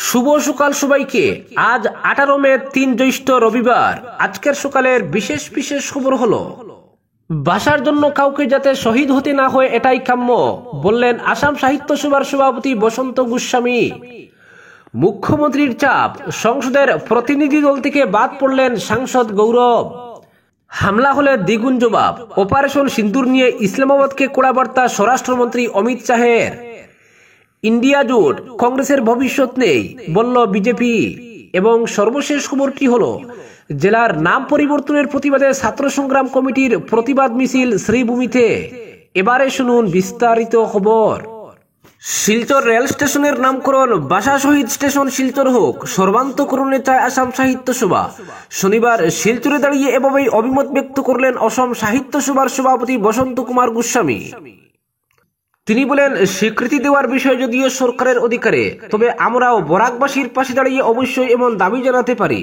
শুভ সকাল সবাইকে। আজ 18 মে 3 জ্যৈষ্ঠ রবিবার। আজকের সকালের বিশেষ বিশেষ খবর হলো, ভাষার জন্য কাউকে যাতে শহীদ হতে না হয় এটাই কাম্য, বললেন আসাম সাহিত্য সভার সভাপতি বসন্ত গোস্বামী। মুখ্যমন্ত্রীর চাপ, সংসদের প্রতিনিধি দল থেকে বাদ পড়লেন সাংসদ গৌরব। হামলা হলে দ্বিগুণ জবাব, অপারেশন সিন্দুর নিয়ে ইসলামাবাদকে কড়া বার্তা স্বরাষ্ট্রমন্ত্রী অমিত শাহের। ইন্ডিয়া জোট, কংগ্রেসের ভবিষ্যৎ নেই বলল বিজেপি। এবং সর্বশেষ খবরটি হলো, জেলার নাম পরিবর্তনের প্রতিবাদে ছাত্র সংগ্রাম কমিটির প্রতিবাদ মিছিল শ্রীভূমিতে। এবারে শুনুন বিস্তারিত খবর। শিলচর রেল স্টেশনের নামকরণ ভাষা শহীদ স্টেশন শিলচর হোক, সর্বান্তকরণে চায় আসাম সাহিত্য সভা। শনিবার শিলচরে দাঁড়িয়ে এভাবেই অভিমত ব্যক্ত করলেন অসম সাহিত্য সভার সভাপতি বসন্ত কুমার গোস্বামী। তিনি বলেন, স্বীকৃতি দেওয়ার বিষয় যদিও সরকারের অধিকারে, তবে আমরাও বরাকবাসীর পাশে দাঁড়িয়ে অবশ্যই এমন দাবি জানাতে পারি।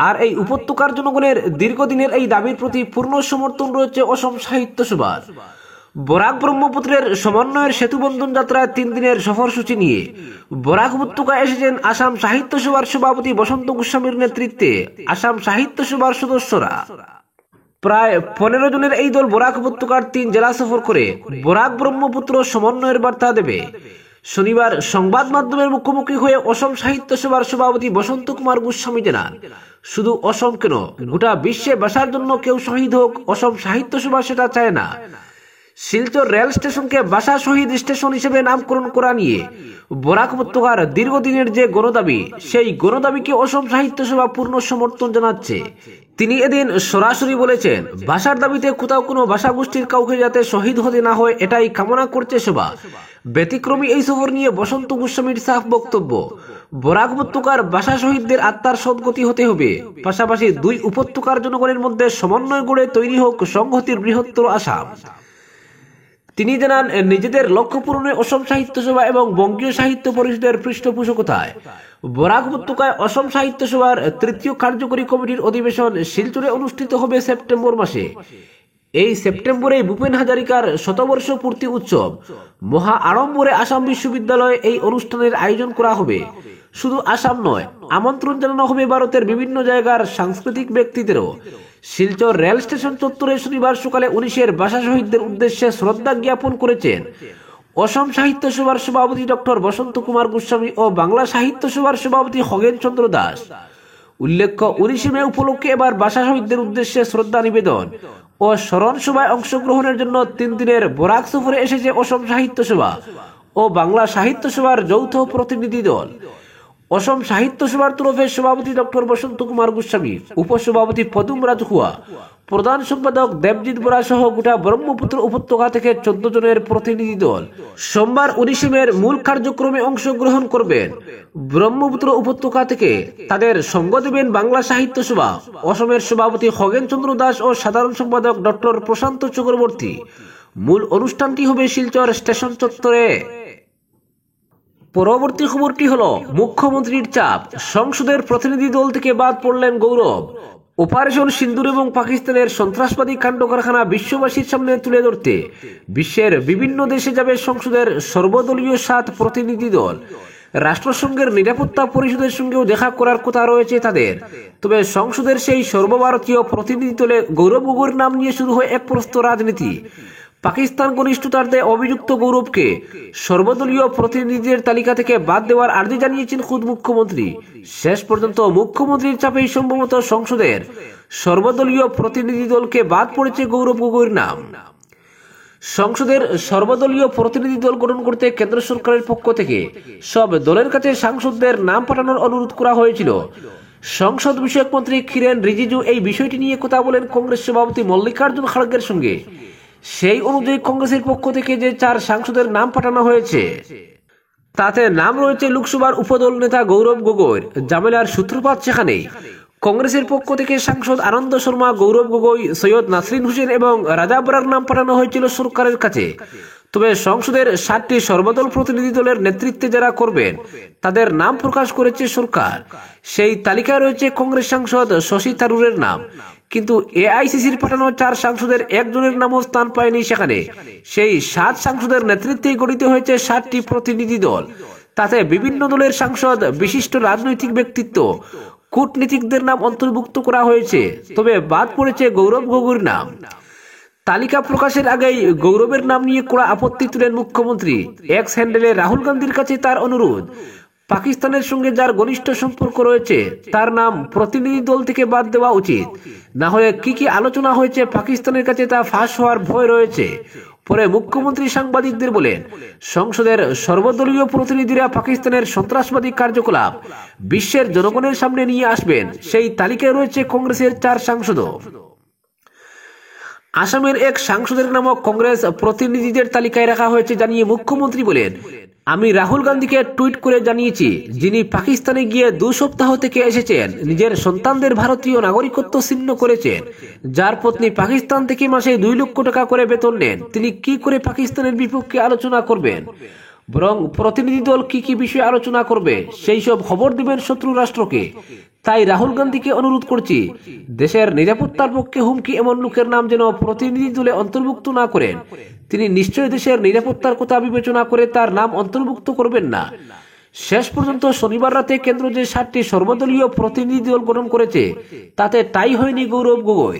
আর এই উপত্যকার জনগণের দীর্ঘদিনের এই দাবির প্রতি পূর্ণ সমর্থন রয়েছে অসম সাহিত্য সভার। বরাক ব্রহ্মপুত্রের সমন্বয়ের সেতুবন্ধন যাত্রায় 3 দিনের সফরসূচি নিয়ে বরাক উপত্যকায় এসেছেন আসাম সাহিত্য সভার সভাপতি বসন্ত গোস্বামীর নেতৃত্বে আসাম সাহিত্য সভার সদস্যরা। প্রায় 15 জনের এই দল বরাক উপত্যকার 3 জেলা সফর করে বরাক ব্রহ্মপুত্র সমন্বয়ের বার্তা দেবে। শনিবার সংবাদ মাধ্যমের মুখোমুখি হয়ে অসম সাহিত্য সভার সভাপতি বসন্ত কুমার গোস্বামী জানান, শুধু অসম কেন, গোটা বিশ্বে ভাষার জন্য কেউ শহীদ হোক, অসম সাহিত্য সভা সেটা চায় না। শিলচর রেল স্টেশনকে ভাষা শহীদ স্টেশন হিসেবে নামকরণ করা নিয়ে বরাক উপত্যকার দীর্ঘদিনের যে গণদাবি, সেই গণদাবিকে অসম সাহিত্য সভা পূর্ণ সমর্থন জানাচ্ছে। তিনি এদিন সরাসরি বলেছেন, ভাষার দাবিতে কোথাও কোনো ভাষা গোষ্ঠীর কাউকে যাতে শহীদ হতে না হয় এটাই কামনা করছে সভা। ব্যতিক্রমী এই সফর নিয়ে বসন্ত গোস্বামীর সাফ বক্তব্য, বরাক উপত্যকার ভাষা শহীদদের আত্মার সদ্গতি হতে হবে, পাশাপাশি 2 উপত্যকার জনগণের মধ্যে সমন্বয় গড়ে তৈরি হোক সংহতির বৃহত্তর আসাম। তিনি জানান, নিজেদের লক্ষ্য পূরণে অসম সাহিত্য সভা এবং বঙ্গীয় সাহিত্য পরিষদের পৃষ্ঠপোষকতায় বরাক উপত্যকায় অসম সাহিত্য সভার 3য় কার্যকরী কমিটির অধিবেশন শিলচরে অনুষ্ঠিত হবে সেপ্টেম্বর মাসে। এই সেপ্টেম্বরে ভূপেন হাজারিকার শতবর্ষ পূর্তি উৎসব মহা আড়ম্বরে আসাম বিশ্ববিদ্যালয়ে এই অনুষ্ঠানের আয়োজন করা হবে। শুধু আসাম নয়, আমন্ত্রণ জানানো হবে ভারতের বিভিন্ন জায়গার সাংস্কৃতিক ব্যক্তিদেরও। শিলচর রেল স্টেশন চত্বরে শনিবার সকালে 19 ভাষা শহীদদের উদ্দেশ্যে শ্রদ্ধা জ্ঞাপন করেছেন অসম সাহিত্য সভার সভাপতি ডক্টর বসন্ত কুমার গোস্বামী ও বাংলা সাহিত্য সভার সভাপতি খগেন চন্দ্র দাস। উল্লেখ্য, 19 মে উপলক্ষে এবার ভাষা শহীদদের উদ্দেশ্যে শ্রদ্ধা নিবেদন ও স্মরণ সভায় অংশগ্রহণের জন্য 3 দিনের বরাক সফরে এসেছে অসম সাহিত্য সভা ও বাংলা সাহিত্য সভার যৌথ প্রতিনিধি দল। অসম সাহিত্য সভার তরফে সভাপতি ডক্টর বসন্ত কুমার গোস্বামী, উপসভাপতি পদুম রাজখুয়া, প্রধান সম্পাদক দেবজিৎ বরা সহ গোটা ব্রহ্মপুত্র উপত্যকা থেকে 14 জনের প্রতিনিধি দল সোমবার 19 মের মূল কার্যক্রমে অংশগ্রহণ করবেন। ব্রহ্মপুত্র উপত্যকা থেকে তাদের সঙ্গ দেবেন বাংলা সাহিত্য সভা, অসমের সভাপতি খগেন চন্দ্র দাস ও সাধারণ সম্পাদক ডক্টর প্রশান্ত চক্রবর্তী। মূল অনুষ্ঠানটি হবে শিলচর স্টেশন চত্বরে। পরবর্তী খবরটি হলো, মুখ্যমন্ত্রীর চাপ, সংসদের প্রতিনিধি দল থেকে বাদ পড়লেন গৌরব। অপারেশন সিন্দুর এবং পাকিস্তানের সন্ত্রাসবাদী কাণ্ড কারখানা বিশ্ববাসীর সামনে তুলে ধরতে বিশ্বের বিভিন্ন দেশে যাবে সংসদের সর্বদলীয় 7 প্রতিনিধি দল। রাষ্ট্রসংঘের নিরাপত্তা পরিষদের সঙ্গেও দেখা করার কথা রয়েছে তাদের। তবে সংসদের সেই সর্বভারতীয় প্রতিনিধি দলে গৌরব গগৈর নাম নিয়ে শুরু হয় এক প্রস্ত রাজনীতি। পাকিস্তান ঘনিষ্ঠতার্থে অভিযুক্ত গৌরবকে সর্বদলীয় প্রতিনিধিদের তালিকা থেকে বাদ দেওয়ার আর্জি জানিয়েছেন খুদ মুখ্যমন্ত্রী। শেষ পর্যন্ত মুখ্যমন্ত্রীর চাপেই সম্ভবত সংসদের সর্বদলীয় প্রতিনিধি দলকে বাদ পড়েছে গৌরব গগৈর নাম। সংসদের সর্বদলীয় প্রতিনিধি দল গঠন করতে কেন্দ্র সরকারের পক্ষ থেকে সব দলের কাছে সাংসদদের নাম পাঠানোর অনুরোধ করা হয়েছিল। সংসদ বিষয়ক মন্ত্রী কিরেন রিজিজু এই বিষয়টি নিয়ে কথা বলেন কংগ্রেস সভাপতি মল্লিকার্জুন খাড়গের সঙ্গে। সেই অনুযায়ী কংগ্রেসের পক্ষ থেকে যে 4 সাংসদের নাম পাঠানো হয়েছে তাতে নাম রয়েছে লোকসভার উপদল নেতা গৌরব গগৈর। ঝামেলার সূত্রপাত সেখানেই। কংগ্রেসের পক্ষ থেকে সাংসদ আনন্দ শর্মা, গৌরব গগৈ, সৈয়দ নাসরিন হোসেন এবং রাজা বরার নাম পাঠানো হয়েছিল সরকারের কাছে। তবে সংসদের 7টি সর্বদল প্রতিনিধি দলের নেতৃত্বে যারা করবেন তাদের নাম প্রকাশ করেছে সরকার। সেই তালিকায় রয়েছে কংগ্রেস সাংসদ শশী থারুরের নাম, কিন্তু এআইসিসির পাঠানো 4 সাংসদের একজনের নামও স্থান পায়নি সেখানে। সেই 7 সাংসদের নেতৃত্বেই গঠিত হয়েছে 7টি প্রতিনিধি দল। তাতে বিভিন্ন দলের সাংসদ, বিশিষ্ট রাজনৈতিক ব্যক্তিত্ব, কূটনীতিকদের নাম অন্তর্ভুক্ত করা হয়েছে, তবে বাদ পড়েছে গৌরব গগৈর নাম। তালিকা প্রকাশের আগেই গৌরবের নাম নিয়ে কড়া আপত্তি তুলেন মুখ্যমন্ত্রী। এক্স হ্যান্ডেলে রাহুল গান্ধীর কাছে তার অনুরোধ, পাকিস্তানের সঙ্গে যার ঘনিষ্ঠ সম্পর্ক রয়েছে তার নাম প্রতিনিধি দল থেকে বাদ দেওয়া উচিত, না হলে কি কি আলোচনা হয়েছে পাকিস্তানের কাছে তা ফাঁস হওয়ার ভয় রয়েছে। পরে মুখ্যমন্ত্রী সাংবাদিকদের বলেন, সংসদের সর্বদলীয় প্রতিনিধিরা পাকিস্তানের সন্ত্রাসবাদী কার্যকলাপ বিশ্বের জনগণের সামনে নিয়ে আসবেন। সেই তালিকায় রয়েছে কংগ্রেসের 4 সাংসদ। আসামের এক সাংসদের নামও কংগ্রেস প্রতিনিধিদের তালিকায় রাখা হয়েছে জানিয়ে মুখ্যমন্ত্রী বলেন, আমি রাহুল গান্ধীকে টুইট করে জানিয়েছি, যিনি পাকিস্তানে গিয়ে 2 সপ্তাহ থেকে এসেছেন, নিজের সন্তানদের ভারতীয় নাগরিকত্ব ছিন্ন করেছেন, যার পত্নী পাকিস্তান থেকে মাসে 2 লক্ষ টাকা করে বেতন নেন, তিনি কি করে পাকিস্তানের বিপক্ষে আলোচনা করবেন? বরং প্রতিনিধি দল কি কি বিষয়ে আলোচনা করবে সেই সব খবর দেবেন শত্রু রাষ্ট্রকে। তাই রাহুল গান্ধীকে অনুরোধ করছি, দেশের নিরাপত্তার পক্ষে হুমকি এমন লোকের নাম যেন প্রতিনিধি দলে অন্তর্ভুক্ত না করেন। তিনি নিশ্চয়ই দেশের নিরাপত্তার কথা বিবেচনা করে তার নাম অন্তর্ভুক্ত করবেন না। শেষ পর্যন্ত শনিবার রাতে কেন্দ্র যে 7টি সর্বদলীয় প্রতিনিধি দল গঠন করেছে তাতে টাই হয়নি গৌরব গগৈ।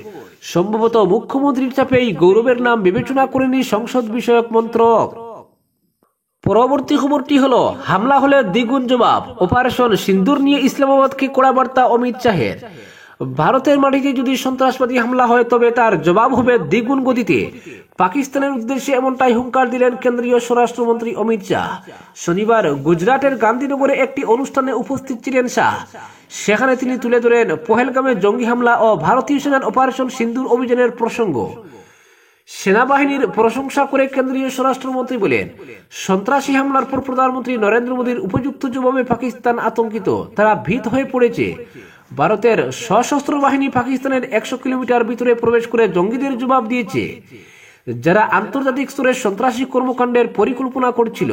সম্ভবত মুখ্যমন্ত্রীর চাপেই গৌরবের নাম বিবেচনা করেনি সংসদ বিষয়ক মন্ত্রক। পরবর্তী খবরটি হলো, হামলা হলে দ্বিগুণ জবাব, অপারেশন সিন্দুর নিয়ে ইসলামাবাদকে কড়া বার্তা অমিত শাহের। ভারতের মাটিতে যদি সন্ত্রাসবাদী হামলা হয় তবে তার জবাব হবে দ্বিগুণ গতিতে। পাকিস্তানের উদ্দেশ্যে এমনটাই হুঙ্কার দিলেন কেন্দ্রীয় স্বরাষ্ট্রমন্ত্রী অমিত শাহ। শনিবার গুজরাটের গান্ধীনগরে একটি অনুষ্ঠানে উপস্থিত ছিলেন শাহ। সেখানে তিনি তুলে ধরেন পহেলগামে জঙ্গি হামলা ও ভারতীয় সেনার অপারেশন সিন্দুর অভিযানের প্রসঙ্গ। সেনাবাহিনীর প্রশংসা করে কেন্দ্রীয় স্বরাষ্ট্রমন্ত্রী বলেন, সন্ত্রাসী হামলার পর প্রধানমন্ত্রী নরেন্দ্র মোদীর উপযুক্ত জবাবে পাকিস্তান আতঙ্কিত, তারা ভীত হয়ে পড়েছে। ভারতের সশস্ত্র বাহিনী পাকিস্তানের 100 কিলোমিটার ভিতরে প্রবেশ করে জঙ্গিদের জবাব দিয়েছে, যারা আন্তর্জাতিক স্তরে সন্ত্রাসী কর্মকাণ্ডের পরিকল্পনা করছিল।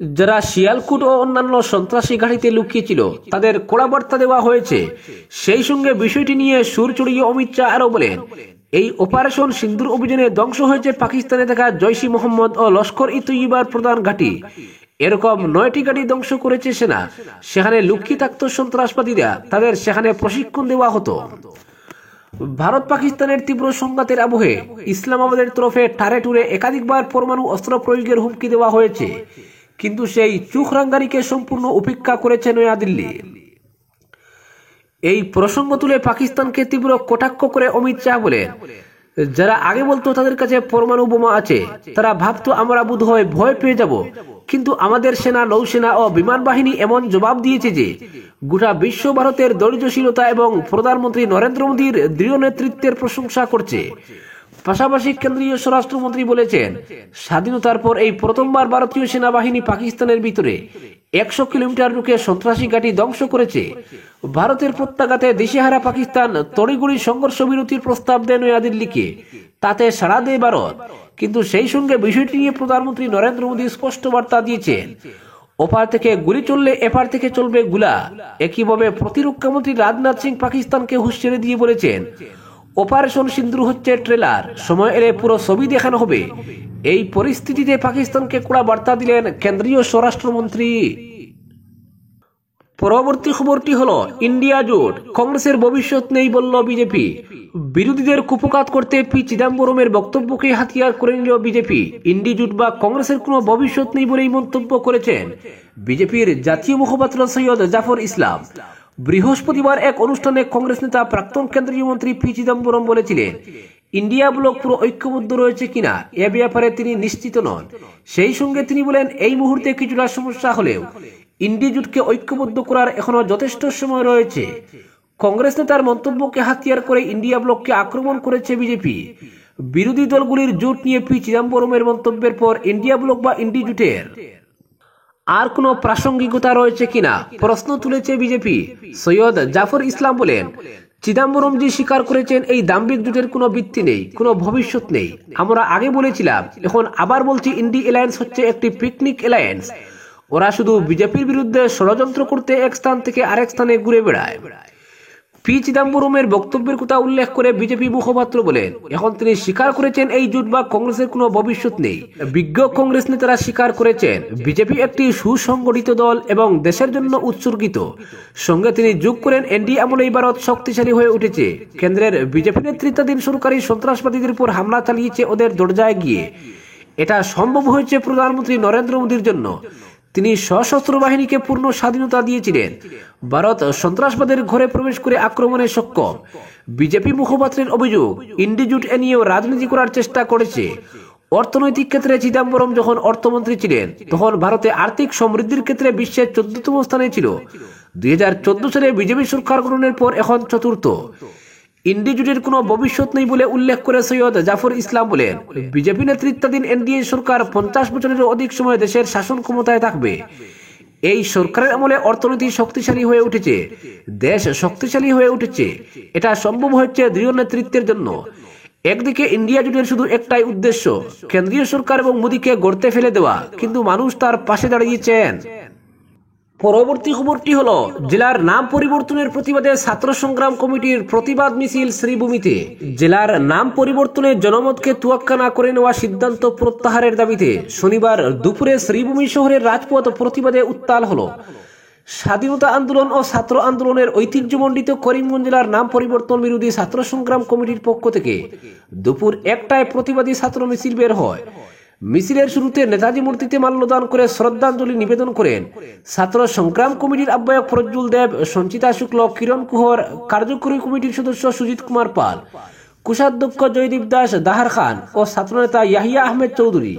যারা শিয়ালকুট ও অন্যান্য সন্ত্রাসী ঘাঁটিতে লুকিয়েছিল তাদের কড়া বার্তা দেওয়া হয়েছে। সেই সঙ্গে বিষয়টি নিয়ে সুর চড়িয়ে অমিত শাহ আরো বলেন, এই অপারেশন সিন্দুর অভিযানে ধ্বংস হয়েছে পাকিস্তানে থাকা জৈশ ই মোহাম্মদ ও লস্কর ই তৈয়বার প্রধান ঘাঁটি। এরকম 9টি ঘাঁটি ধ্বংস করেছে সেনা। সেখানে লুকিয়ে থাকতো সন্ত্রাসবাদীরা, তাদের সেখানে প্রশিক্ষণ দেওয়া হতো। ভারত পাকিস্তানের তীব্র সংঘাতের আবহে ইসলামাবাদের তরফে টারে টুরে একাধিকবার পরমাণু অস্ত্র প্রয়োগের হুমকি দেওয়া হয়েছে, কিন্তু সেই চোখরাঙ্গানিকে সম্পূর্ণ উপেক্ষা করেছে নয়াদিল্লি। এই প্রসঙ্গ তুলে পাকিস্তানকে তীব্র কটাক্ষ করে অমিত শাহ বলেন, যারা আগে বলতো তাদের কাছে পরমাণু বোমা আছে, তারা ভাবতো আমরা বোধহয় ভয় পেয়ে যাব, কিন্তু আমাদের সেনা, নৌসেনা ও বিমান বাহিনী এমন জবাব দিয়েছে যে গোটা বিশ্ব ভারতের ধৈর্যশীলতা এবং প্রধানমন্ত্রী নরেন্দ্র মোদীর দৃঢ় নেতৃত্বের প্রশংসা করছে। পাশাপাশি কেন্দ্রীয় স্বরাষ্ট্রমন্ত্রী বলেছেন, স্বাধীনতার পর এই প্রথমবার ভারতীয় সেনাবাহিনী পাকিস্তানের ভিতরে 100 কিলোমিটার ঢুকে সন্ত্রাসী ঘাঁটি ধ্বংস করেছে। ভারতের প্রত্যাঘাতে দিশেহারা পাকিস্তান তড়িঘড়ি সংঘর্ষ বিরতির প্রস্তাব দেয় নয়াদিল্লিকে, তাতে সাড়া দেয় ভারত। কিন্তু সেই সঙ্গে বিষয়টি নিয়ে প্রধানমন্ত্রী নরেন্দ্র মোদী স্পষ্ট বার্তা দিয়েছেন, ওপার থেকে গুলি চললে এপার থেকে চলবে গুলা। একইভাবে প্রতিরক্ষা মন্ত্রী রাজনাথ সিং পাকিস্তানকে হুঁশিয়ারি দিয়ে বলেছেন, অপারেশন সিন্দুর হচ্ছে ট্রেলার, সময় এলে পুরো ছবি দেখানো হবে। এই পরিস্থিতিতে পাকিস্তানকে কড়া বার্তা দিলেন কেন্দ্রীয় স্বরাষ্ট্রমন্ত্রী। পরবর্তী খবরটি হলো, ইন্ডিয়া জোট, কংগ্রেসের ভবিষ্যৎ নেই বলল বিজেপি। বিরোধীদের কুপকাত করতে পি চিদম্বরমের বক্তব্যকে হাতিয়ার করে নিল বিজেপি। ইন্ডি জোট বা কংগ্রেসের কোনো ভবিষ্যৎ নেই বলেই মন্তব্য করেছেন বিজেপির জাতীয় মুখপাত্র সৈয়দ জাফর ইসলাম। বৃহস্পতিবার এক অনুষ্ঠানে কংগ্রেস নেতা প্রাক্তন কেন্দ্রীয় মন্ত্রী পি চিদম্বরম বলেছিলেন, ইন্ডিয়া ব্লক পুরো ঐক্যবদ্ধ রয়েছে কিনা এ ব্যাপারে তিনি নিশ্চিত নন। সেই সঙ্গে তিনি বলেন, এই মুহূর্তে কিছুটা সমস্যা হলেও ইন্ডি জোটকে ঐক্যবদ্ধ করার এখনো যথেষ্ট সময় রয়েছে। কংগ্রেস নেতার মন্তব্যকে হাতিয়ার করে ইন্ডিয়া ব্লককে আক্রমণ করেছে বিজেপি। বিরোধী দলগুলির জোট নিয়ে পি চিদম্বরমের মন্তব্যের পর ইন্ডিয়া ব্লক বা ইন্ডি জোটের আর কোনো প্রাসঙ্গিকতা রয়েছে কিনা প্রশ্ন তুলেছে বিজেপি। সৈয়দ জাফর ইসলাম বলেন, চিদম্বরমজি স্বীকার করেছেন এই দাম্ভিক জোটের কোনো ভিত্তি নেই, কোনো ভবিষ্যৎ নেই। আমরা আগে বলেছিলাম, এখন আবার বলছি, ইন্ডি অ্যালায়েন্স হচ্ছে একটি পিকনিক অ্যালায়েন্স। ওরা শুধু বিজেপির বিরুদ্ধে ষড়যন্ত্র করতে এক স্থান থেকে আরেক স্থানে ঘুরে বেড়ায়। পি চিদম্বরমের বক্তব্যের কথা উল্লেখ করে বিজেপি মুখপাত্র বলেন, এখন তিনি স্বীকার করেছেন এই জোট বা কংগ্রেসের কোনো ভবিষ্যৎ নেই। বিজ্ঞ কংগ্রেস নেতারা স্বীকার করেছেন বিজেপি একটি সুসংগঠিত দল এবং দেশের জন্য উৎসর্গিত। সঙ্গে তিনি যোগ করেন, এনডিএ আমলেই ভারত শক্তিশালী হয়ে উঠেছে। কেন্দ্রের বিজেপি নেতৃত্বাধীন সরকারি সন্ত্রাসবাদীদের উপর হামলা চালিয়েছে ওদের দরজায় গিয়ে। এটা সম্ভব হয়েছে প্রধানমন্ত্রী নরেন্দ্র মোদীর জন্য। তিনি সশস্ত্র বাহিনীকে পূর্ণ স্বাধীনতা দিয়েছিলেন। ভারত সন্ত্রাসবাদের ঘরে প্রবেশ করে আক্রমণে সক্ষম। বিজেপি মুখপাত্রের অভিযোগ, ইন্ডিজোট এ নিয়েও রাজনীতি করার চেষ্টা করেছে। অর্থনৈতিক ক্ষেত্রে চিদম্বরম যখন অর্থমন্ত্রী ছিলেন তখন ভারতে আর্থিক সমৃদ্ধির ক্ষেত্রে বিশ্বের 14তম স্থানে ছিল। 2014 সালে বিজেপি সরকার গঠনের পর এখন চতুর্থ। ইন্ডিজোটের কোনো ভবিষ্যৎ নেই বলে উল্লেখ করে সৈয়দ জাফর ইসলাম বলেন, বিজেপি নেতৃত্বাধীন এনডিএ সরকার 50 বছরেরও অধিক সময় দেশের শাসন ক্ষমতায় থাকবে। এই সরকারের আমলে অর্থনীতি শক্তিশালী হয়ে উঠেছে, দেশ শক্তিশালী হয়ে উঠেছে। এটা সম্ভব হচ্ছে দৃঢ় নেতৃত্বের জন্য। একদিকে ইন্ডিয়া জোটের শুধু একটাই উদ্দেশ্য, কেন্দ্রীয় সরকার এবং মোদীকে গড়তে ফেলে দেওয়া, কিন্তু মানুষ তার পাশে দাঁড়িয়েছেন। পরবর্তী খবরটি হলো, জেলার নাম পরিবর্তনের প্রতিবাদে ছাত্র সংগ্রাম কমিটির প্রতিবাদ মিছিল শ্রীভূমিতে। জেলার নাম পরিবর্তনের জনমতকে তোয়াক্কা না করে নেওয়া সিদ্ধান্ত প্রত্যাহারের দাবিতে শনিবার দুপুরে শ্রীভূমি শহরের রাজপথ প্রতিবাদে উত্তাল হলো। স্বাধীনতা আন্দোলন ও ছাত্র আন্দোলনের ঐতিহ্যমণ্ডিত করিমগঞ্জ জেলার নাম পরিবর্তন বিরোধী ছাত্র সংগ্রাম কমিটির পক্ষ থেকে দুপুর 1টায় প্রতিবাদী ছাত্র মিছিল বের হয়। মিছিলের শুরুতে নেতাজি মূর্তিতে মাল্যদান করে শ্রদ্ধাঞ্জলি নিবেদন করেন ছাত্র সংগ্রাম কমিটির আহ্বায়ক প্রজ্জ্বল দেব, সঞ্চিতা শুক্ল, কিরণ কুহর, কার্যকরী কমিটির সদস্য সুজিত কুমার পাল, কোষাধ্যক্ষ জয়দীপ দাস দাহার খান ও ছাত্রনেতা ইয়াহিয়া আহমেদ চৌধুরী।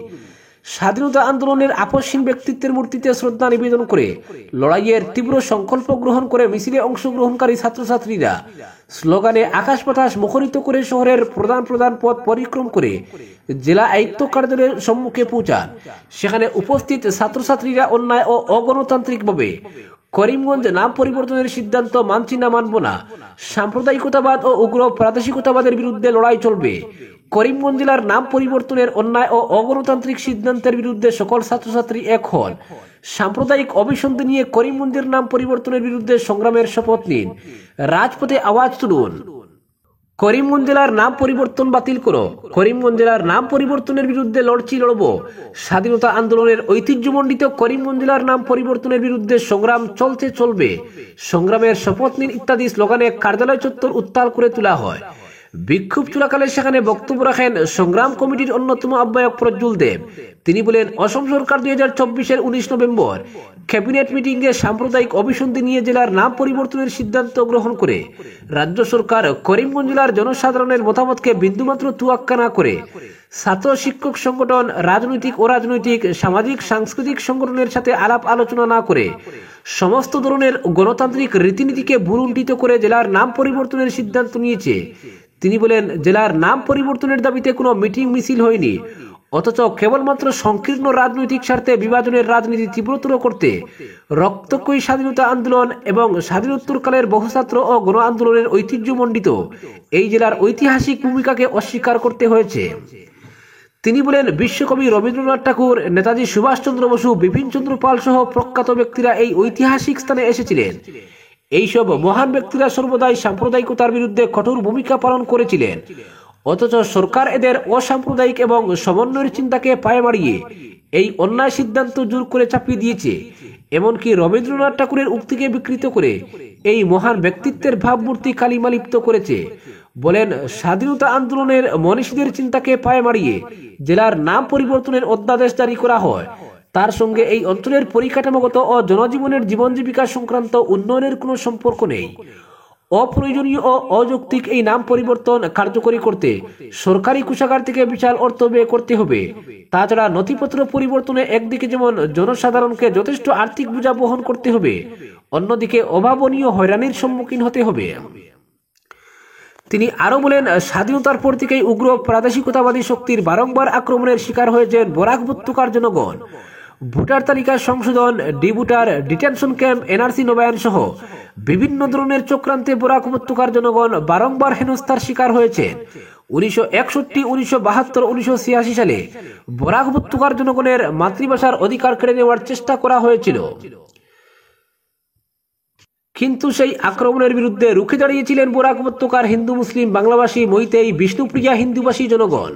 স্বাধীনতা আন্দোলনের আপসহীন ব্যক্তিত্বের মূর্তিতে শ্রদ্ধা নিবেদন করে লড়াইয়ের তীব্র সংকল্প গ্রহণ করে মিছিলে অংশগ্রহণকারী ছাত্রছাত্রীরা স্লোগানে আকাশ বাতাস মুখরিত করে শহরের প্রধান প্রধান পথ পরিক্রম করে জেলা আয়ুক্ত কার্যালয়ের সম্মুখে পৌঁছান। সেখানে উপস্থিত ছাত্রছাত্রীরা অন্যায় ও অগণতান্ত্রিকভাবে করিমগঞ্জ নাম পরিবর্তনের সিদ্ধান্ত মানছি না, মানব না, সাম্প্রদায়িকতাবাদ ও উগ্র প্রাদেশিকতাবাদের বিরুদ্ধে লড়াই চলবে, করিমগঞ্জ জেলার নাম পরিবর্তনের অন্যায় ও অগণতান্ত্রিক সিদ্ধান্তের বিরুদ্ধে সকল ছাত্রছাত্রী এক হন, সাম্প্রদায়িক অভিসন্ধি নিয়ে করিমগঞ্জের নাম পরিবর্তনের বিরুদ্ধে সংগ্রামের শপথ নিন, রাজপথে আওয়াজ তুলুন, করিমগঞ্জ জেলার নাম পরিবর্তন বাতিল করো, করিমগঞ্জ জেলার নাম পরিবর্তনের বিরুদ্ধে লড়ব, স্বাধীনতা আন্দোলনের ঐতিহ্যমণ্ডিত করিমগঞ্জ জেলার নাম পরিবর্তনের বিরুদ্ধে সংগ্রাম চলতে চলবে, সংগ্রামের শপথ নিন ইত্যাদি স্লোগানে কার্যালয় চত্বর উত্তাল করে তোলা হয়। বিক্ষোভ চলাকালে সেখানে বক্তব্য রাখেন সংগ্রাম কমিটির অন্যতম আহ্বায়ক প্রজ্জ্বল দেব। তিনি বলেন, অসম সরকার 2024-এর 19 নভেম্বর ক্যাবিনেট মিটিংয়ে সাম্প্রদায়িক অভিসন্ধি নিয়ে জেলার নাম পরিবর্তনের সিদ্ধান্ত গ্রহণ করে রাজ্য সরকার করিমগঞ্জ জেলার জনসাধারণের মতামতকে বিন্দুমাত্র তোয়াক্কা না করে ছাত্র শিক্ষক সংগঠন, রাজনৈতিক অরাজনৈতিক, সামাজিক সাংস্কৃতিক সংগঠনের সাথে আলাপ আলোচনা না করে সমস্ত ধরনের গণতান্ত্রিক রীতিনীতিকে ভুলুণ্ঠিত করে জেলার নাম পরিবর্তনের সিদ্ধান্ত নিয়েছে। তিনি বলেন, জেলার নাম পরিবর্তনের দাবিতে কোনো মিটিং মিছিল হয়নি, অথচ কেবলমাত্র সংকীর্ণ রাজনৈতিক স্বার্থে বিভাজনের রাজনীতি তীব্রতর করতে রক্তক্ষয়ী স্বাধীনতা আন্দোলন এবং স্বাধীনোত্তরকালের বহু ছাত্র ও গণ আন্দোলনের ঐতিহ্যমণ্ডিত এই জেলার ঐতিহাসিক ভূমিকাকে অস্বীকার করতে হয়েছে। তিনি বলেন, বিশ্বকবি রবীন্দ্রনাথ ঠাকুর, নেতাজি সুভাষচন্দ্র বসু, বিপিন চন্দ্র পাল সহ প্রখ্যাত ব্যক্তিরা এই ঐতিহাসিক স্থানে এসেছিলেন। এইসব মহান ব্যক্তিরা সর্বদাই সাম্প্রদায়িকতার বিরুদ্ধে কঠোর ভূমিকা পালন করেছিলেন, অথচ সরকার এদের অসাম্প্রদায়িক এবং সমন্বয়ের চিন্তাকে পায়ে মারিয়ে এই অন্যায় সিদ্ধান্ত জোর করে চাপিয়ে দিয়েছে। এমনকি রবীন্দ্রনাথ ঠাকুরের উক্তিকে বিকৃত করে এই মহান ব্যক্তিত্বের ভাবমূর্তি কালিমালিপ্ত করেছে। বলেন, স্বাধীনতা আন্দোলনের মনীষীদের চিন্তাকে পায়ে মারিয়ে জেলার নাম পরিবর্তনের অধ্যাদেশ জারি করা হয়। তার সঙ্গে এই অঞ্চলের পরিকাঠামোগত ও জনজীবনের জীবন জীবিকা সংক্রান্ত উন্নয়নের কোনো সম্পর্ক নেই। অপ্রয়োজনীয় ও অযৌক্তিক এই নাম পরিবর্তন কার্যকরী করতে সরকারি কোষাগার থেকে বিশাল অর্থ ব্যয় করতে হবে। তাছাড়া নথিপত্র পরিবর্তনে একদিকে যেমন জনসাধারণকে যথেষ্ট আর্থিক বোঝা বহন করতে হবে, অন্যদিকে অভাবনীয় হয়রানির সম্মুখীন হতে হবে। তিনি আরো বলেন, স্বাধীনতার পর থেকেই উগ্র প্রাদেশিকতাবাদী শক্তির বারংবার আক্রমণের শিকার হয়েছেন বরাক উপত্যকার জনগণ। ভোটার তালিকা সংশোধন, ডিভোটার ডিটেনশন ক্যাম্প, এনআরসি নবায়ন সহ বিভিন্ন ধরনের চক্রান্তে বরাক উপত্যকার জনগণ বারংবার হেনস্থার শিকার হয়েছেন। 1961, 1972, 1986 সালে বরাক উপত্যকার জনগণের মাতৃভাষার অধিকার কেড়ে নেওয়ার চেষ্টা করা হয়েছিল, কিন্তু সেই আক্রমণের বিরুদ্ধে রুখে দাঁড়িয়েছিলেন বরাক উপত্যকার হিন্দু মুসলিম বাংলাভাষী মৈতেই বিষ্ণুপ্রিয়া হিন্দুভাষী জনগণ।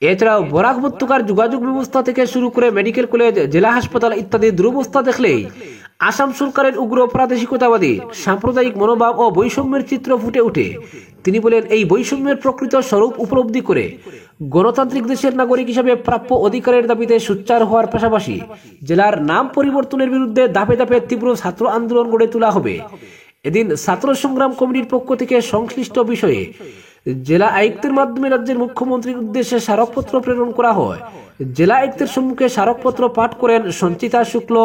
এছাড়াও বরাক উপত্যকার যোগাযোগ ব্যবস্থা থেকে শুরু করে মেডিকেল কলেজ, জেলা হাসপাতাল ইত্যাদি দুরবস্থা দেখলেই আসাম সরকারের উগ্র প্রাদেশিকতাবাদী সাম্প্রদায়িক মনোভাব ও বৈষম্যের চিত্র ফুটে ওঠে। তিনি বলেন, এই বৈষম্যের প্রকৃত স্বরূপ উপলব্ধি করে গণতান্ত্রিক দেশের নাগরিক হিসাবে প্রাপ্য অধিকারের দাবিতে সোচ্চার হওয়ার পাশাপাশি জেলার নাম পরিবর্তনের বিরুদ্ধে ধাপে ধাপে তীব্র ছাত্র আন্দোলন গড়ে তোলা হবে। এদিন ছাত্র সংগ্রাম কমিটির পক্ষ থেকে সংশ্লিষ্ট বিষয়ে জেলা আয়ুক্তের মাধ্যমে রাজ্যের মুখ্যমন্ত্রীর উদ্দেশ্যে স্মারকপত্র প্রেরণ করা হয়। জেলা আয়ুক্তের সম্মুখে স্মারকপত্র পাঠ করেন সঞ্চিতা শুক্ল।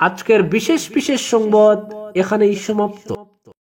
আজকের বিশেষ সংবাদ এখানেই সমাপ্ত।